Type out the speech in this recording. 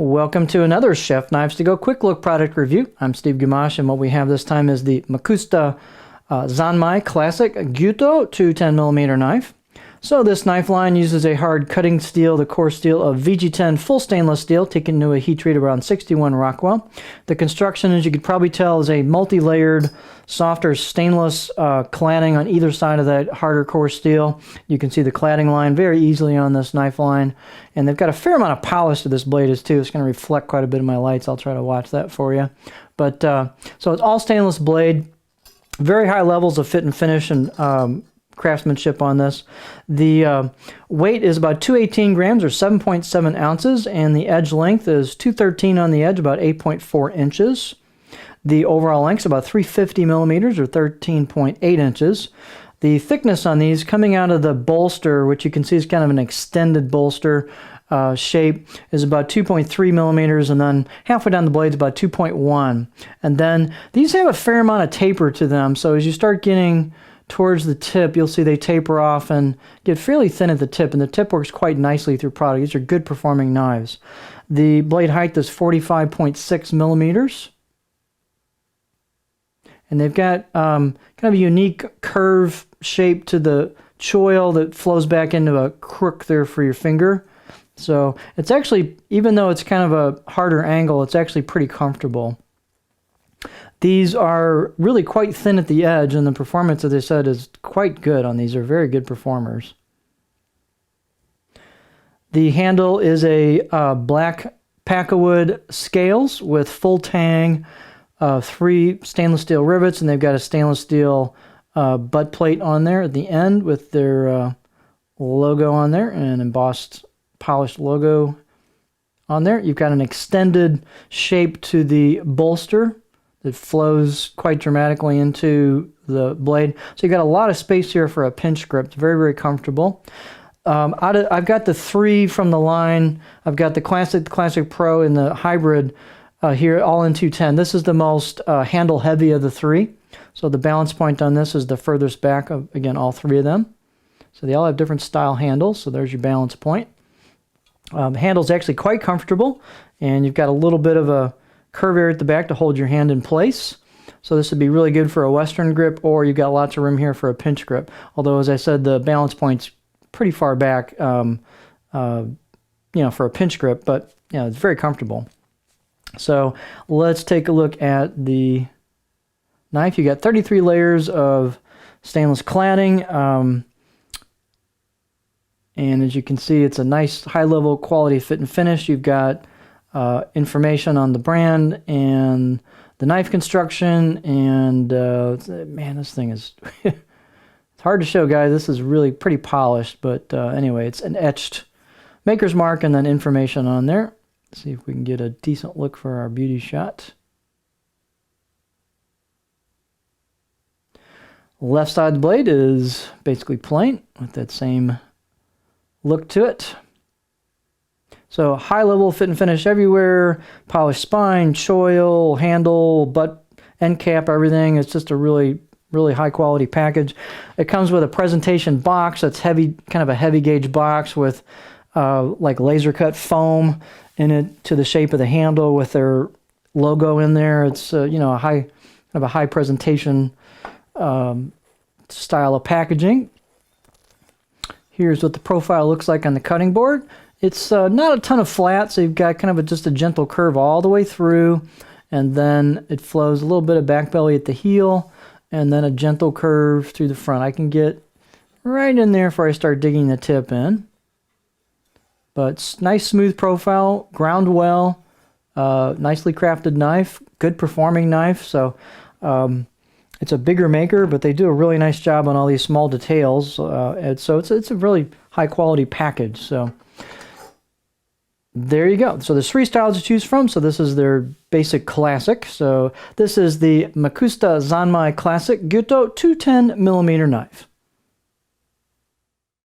Welcome to another Chef Knives to Go quick look product review. I'm Steve Gamache, and what we have this time is the Mcusta Zanmai Classic Gyuto 210mm knife. So this knife line uses a hard cutting steel, the core steel of VG10 full stainless steel, taken to a heat treat around 61 Rockwell. The construction, as you could probably tell, is a multi-layered, softer stainless cladding on either side of that harder core steel. You can see the cladding line very easily on this knife line. And they've got a fair amount of polish to this blade too. It's going to reflect quite a bit of my lights. I'll try to watch that for you. But so it's all stainless blade. Very high levels of fit and finish and craftsmanship on this. The weight is about 218 grams or 7.7 ounces, and the edge length is 213 on the edge, about 8.4 inches. The overall length is about 350 millimeters or 13.8 inches. The thickness on these coming out of the bolster, which you can see is kind of an extended bolster shape, is about 2.3 millimeters, and then halfway down the blade is about 2.1. And then these have a fair amount of taper to them, so as you start getting towards the tip, you'll see they taper off and get fairly thin at the tip, and the tip works quite nicely through product. These are good performing knives. The blade height is 45.6 millimeters. And they've got kind of a unique curve shape to the choil that flows back into a crook there for your finger. So it's actually, even though it's kind of a harder angle, it's actually pretty comfortable. These are really quite thin at the edge, and the performance, as I said, is quite good on these. They're very good performers. The handle is a black Packawood scales with full tang, 3 stainless steel rivets, and they've got a stainless steel butt plate on there at the end with their logo on there, and an embossed polished logo on there. You've got an extended shape to the bolster that flows quite dramatically into the blade. So you've got a lot of space here for a pinch grip. It's very, very comfortable. I've got the 3 from the line. I've got the Classic Pro, and the Hybrid here, all in 210. This is the most handle heavy of the 3. So the balance point on this is the furthest back of, again, all 3 of them. So they all have different style handles. So there's your balance point. The handle's actually quite comfortable, and you've got a little bit of a curve area at the back to hold your hand in place. So this would be really good for a Western grip, or you've got lots of room here for a pinch grip. Although, as I said, the balance point's pretty far back, you know, for a pinch grip, but yeah, it's very comfortable. So let's take a look at the knife. You got 33 layers of stainless cladding. And as you can see, it's a nice high-level quality fit and finish. You've got information on the brand and the knife construction, and man, this thing is it's hard to show, guys. This is really pretty polished, but anyway, it's an etched maker's mark and then information on there. Let's see if we can get a decent look for our beauty shot. Left side of the blade is basically plain with that same look to it. So high level fit and finish everywhere, polished spine, choil, handle, butt, end cap, everything. It's just a really, really high quality package. It comes with a presentation box that's heavy, kind of a heavy gauge box with like laser cut foam in it to the shape of the handle with their logo in there. It's you know, a high, kind of a high presentation style of packaging. Here's what the profile looks like on the cutting board. It's not a ton of flat, so you've got kind of just a gentle curve all the way through, and then it flows a little bit of back belly at the heel, and then a gentle curve through the front. I can get right in there before I start digging the tip in. But nice smooth profile, ground well, nicely crafted knife, good performing knife. So it's a bigger maker, but they do a really nice job on all these small details. And so it's a really high quality package. So there you go. So there's 3 styles to choose from. So this is their basic classic. So this is the Mcusta Zanmai Classic Gyuto 210mm knife.